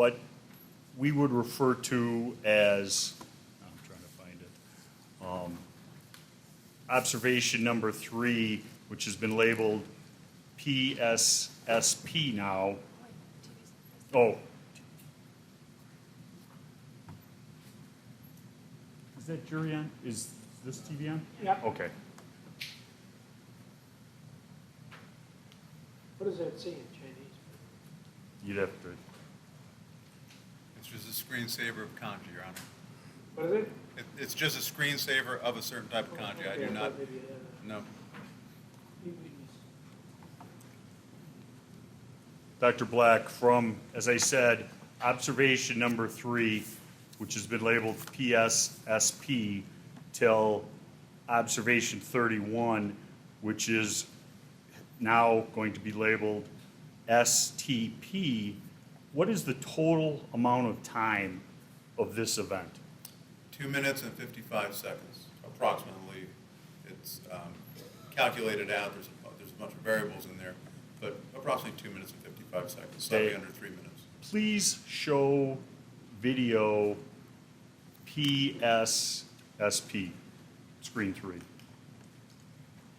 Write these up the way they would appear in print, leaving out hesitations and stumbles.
what we would refer to as, I'm trying to find it, observation number 3, which has been labeled PSSP now. Oh. Is that jury on? Is this TV on? Yeah. Okay. What does that say in Chinese? You'd have to. It's just a screensaver of kanji, Your Honor. What is it? It's just a screensaver of a certain type of kanji. I Okay, do not, thought maybe it had no. Dr. Black, from, as I said, observation number 3, which has been labeled PSSP, till observation 31, which is now going to be labeled STP, what is the total amount of time of this event? 2 minutes and 55 seconds, approximately. It's calculated out. There's a bunch of variables in there, but approximately 2 minutes and 55 seconds, slightly under 3 minutes. Please show video PSSP, screen 3.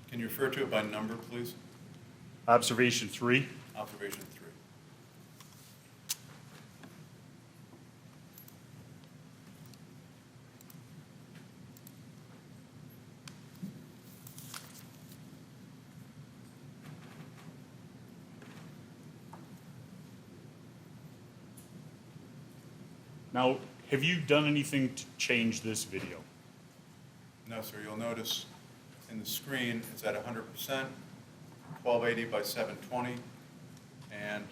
Can you refer to it by number, please? Observation 3. Observation 3. Now, have you done anything to change this video? No, sir. You'll notice in the screen it's at 100%, 1280 by 720, and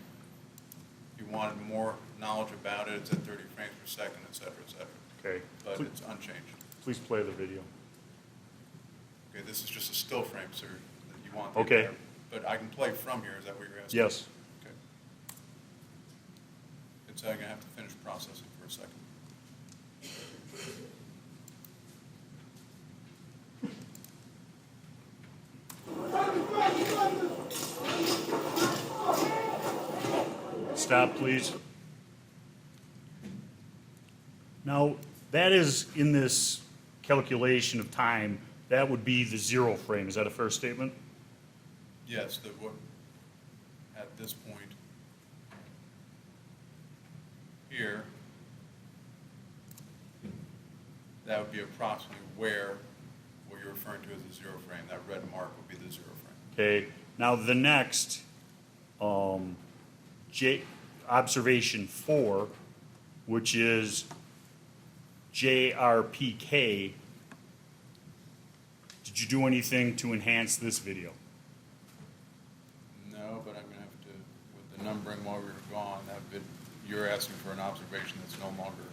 if you wanted more knowledge about it, it's at 30 frames per second, et cetera, et cetera. Okay. But it's unchanged. Please play the video. Okay, this is just a still frame, sir, that you want. Okay. There. But I can play from here. Is that what you're asking? Yes. Okay. It's going to have to finish processing for a second. Stop, please. Now, that is in this calculation of time, that would be the 0 frame. Is that a fair statement? Yes, at this point here, that would be approximately where what you're referring to as the 0 frame. That red mark would be the 0 frame. Okay. Now, the next observation 4, which is JRPK, did you do anything to enhance this video? No, but I'm going to have to, with the numbering while we were gone, you're asking for an observation that's no longer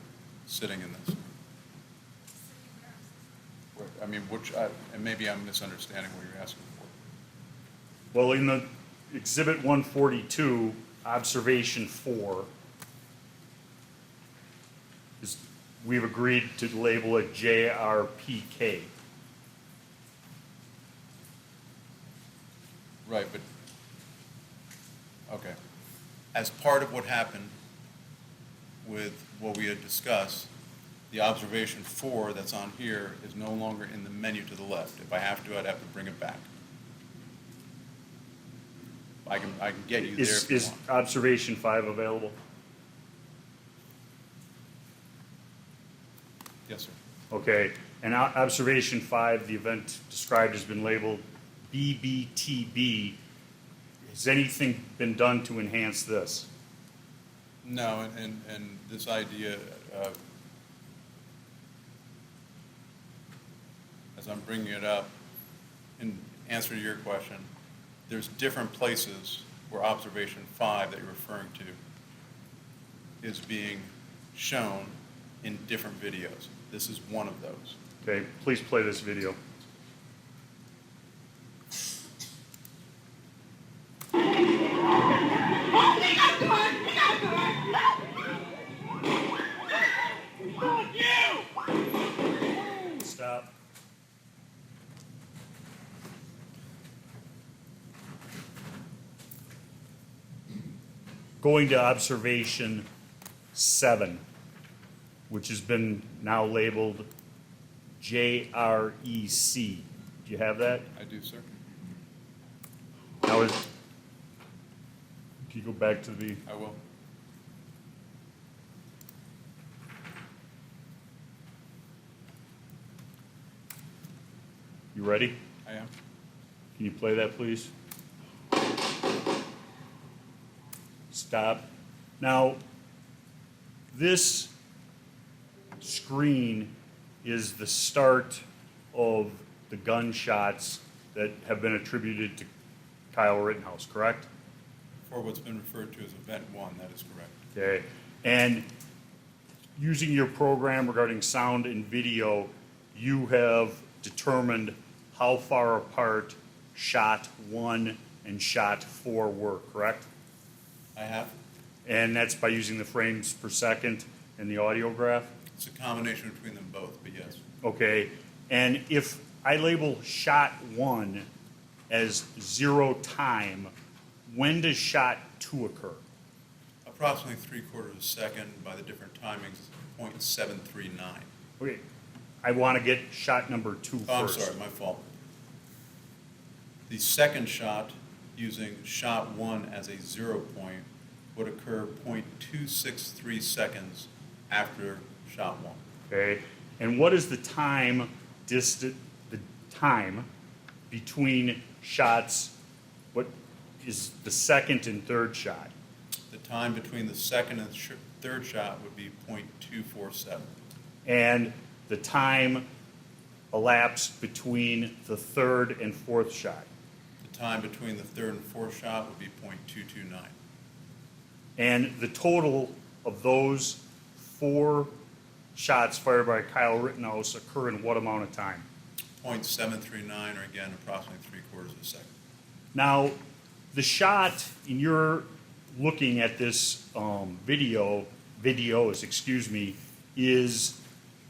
sitting in this. I mean, and maybe I'm misunderstanding what you're asking for. Well, in the Exhibit 142, observation 4, we've agreed to label it JRPK. Right, but, okay. As part of what happened with what we had discussed, the observation 4 that's on here is no longer in the menu to the left. If I have to, I'd have to bring it back. I can get you there if you Is want. observation 5 available? Yes, sir. Okay, and observation 5, the event described has been labeled BBTB. Has anything been done to enhance this? No, and this idea, as I'm bringing it up, in answer to your question, there's different places where observation 5 that you're referring to is being shown in different videos. This is one of those. Okay, please play this video. Stop. Going to observation 7, which has been now labeled JREC. Do you have that? I do, sir. Now is, can you go back to the, I will. you ready? I am. Can you play that, please? Stop. Now, this screen is the start of the gunshots that have been attributed to Kyle Rittenhouse, correct? For what's been referred to as Event 1, that is correct. Okay. And using your program regarding sound and video, you have determined how far apart shot 1 and shot 4 were, correct? I have. And that's by using the frames per second and the audio graph? It's a combination between them both, but yes. Okay. And if I label shot 1 as 0 time, when does shot 2 occur? Approximately 3/4 second by the different timings, 0.739. Okay. I want to get shot number 2 Oh, I'm first. sorry, my fault. The second shot, using shot 1 as a 0 point, would occur 0.263 seconds after shot 1. Okay. And what is the time between shots? What is the second and third shot? The time between the second and third shot would be 0.247. And the time elapsed between the third and fourth shot? The time between the third and fourth shot would be 0.229. And the total of those 4 shots fired by Kyle Rittenhouse occur in what amount of time? 0.739, or again, approximately 3/4 second. Now, the shot, and you're looking at this videos, excuse me, is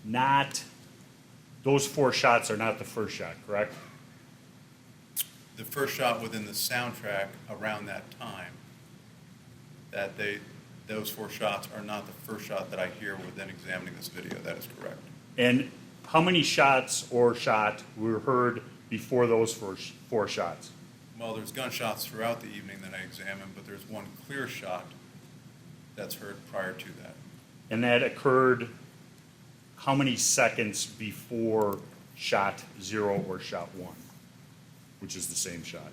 not, those 4 shots are not the first shot, correct? The first shot within the soundtrack around that time, those 4 shots are not the first shot that I hear within examining this video. That is correct. And how many shots or shot were heard before those 4 shots? Well, there's gunshots throughout the evening that I examined, but there's one clear shot that's heard prior to that. And that occurred how many seconds before shot 0 or shot 1, which is the same shot?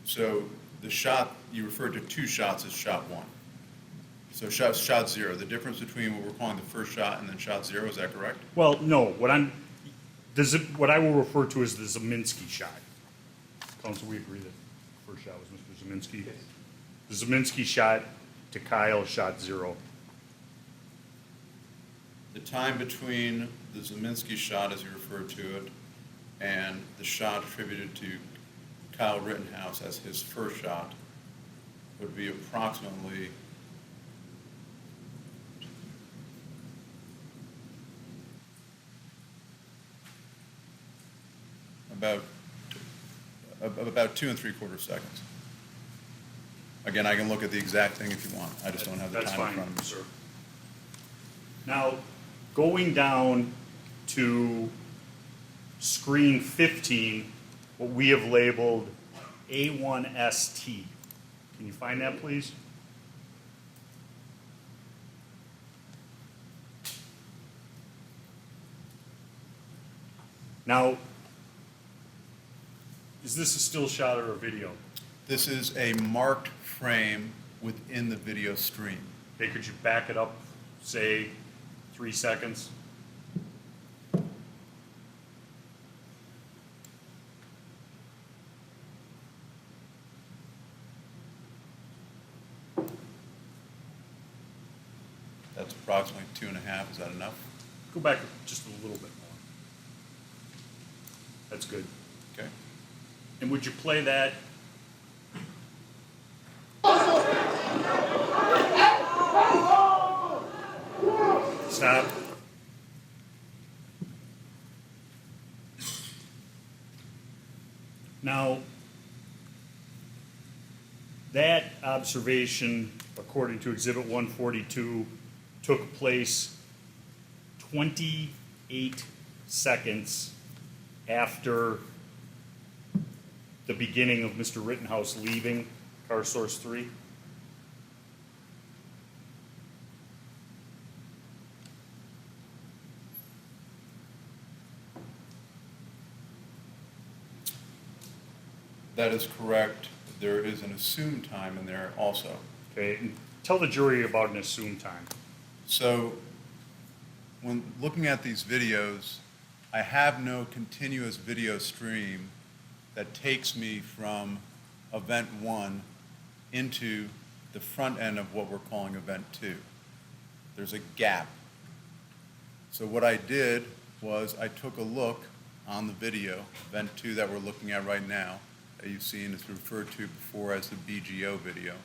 So the shot, you referred to 2 shots as shot 1. So shot 0, the difference between what we're calling the first shot and then shot 0, is that correct? Well, no, what I will refer to as the Zeminski shot. Counsel, we agree that the first shot was Mr. Zeminski? Yes. The Zeminski shot to Kyle, shot 0. The time between the Zeminski shot, as you referred to it, and the shot attributed to Kyle Rittenhouse as his first shot would be approximately about 2 3/4 seconds. Again, I can look at the exact thing if you want. I just don't have the That's time in fine, front of me. sir. Now, going down to screen 15, what we have labeled A1ST. Can you find that, please? Now, is this a still shot or a video? This is a marked frame within the video stream. Okay, could you back it up, say, 3 seconds? That's approximately 2.5. Is that enough? Go back just a little bit more. That's good. Okay. And would you play that? Stop. Now, that observation according to Exhibit 142, took place 28 seconds after the beginning of Mr. Rittenhouse leaving car source 3? That is correct. There is an assumed time in there also. Okay, and tell the jury about an assumed time. So when looking at these videos, I have no continuous video stream that takes me from event 1 into the front end of what we're calling event 2. There's a gap. So what I did was I took a look on the video, event 2 that we're looking at right now, that you've seen is referred to before as the BGO video,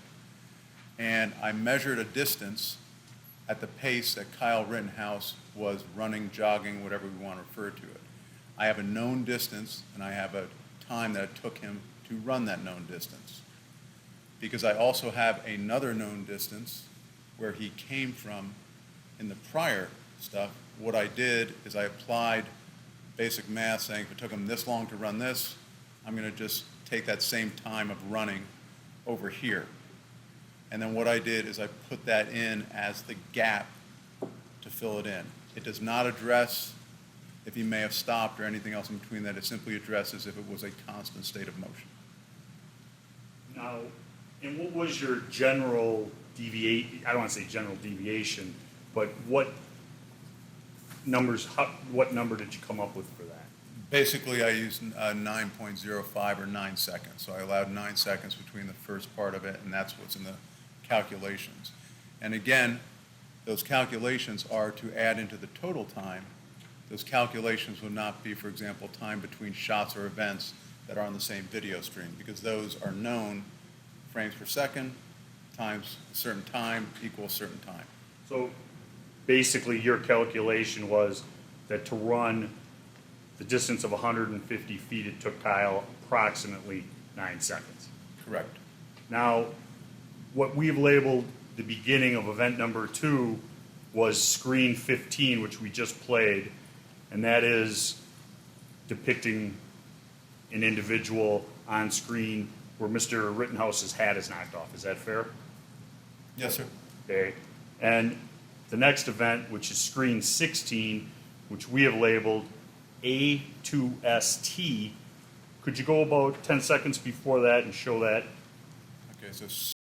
and I measured a distance at the pace that Kyle-Rittenhouse was running, jogging, whatever we want to refer to it. I have a known distance, and I have a time that it took him to run that known distance. Because I also have another known distance where he came from in the prior stuff, what I did is I applied basic math saying if it took him this long to run this, I'm going to just take that same time of running over here. And then what I did is I put that in as the gap to fill it in. It does not address if he may have stopped or anything else in between that. It simply addresses if it was a constant state of motion. Now, and what was your general deviation, I don't want to say general deviation, but what number did you come up with for that? Basically, I used 9.05 or 9 seconds. So I allowed 9 seconds between the first part of it, and that's what's in the calculations. And again, those calculations are to add into the total time. Those calculations would not be, for example, time between shots or events that are on the same video stream, because those are known frames per second times a certain time equals a certain time. So basically your calculation was that to run the distance of 150 feet, it took Kyle approximately 9 seconds. Correct. Now, what we've labeled the beginning of event number 2 was screen 15, which we just played, and that is depicting an individual on screen where Mr. Rittenhouse's hat is knocked off. Is that fair? Yes, sir. Okay. And the next event, which is screen 16, which we have labeled A2ST, could you go about 10 seconds before that and show that? Okay, so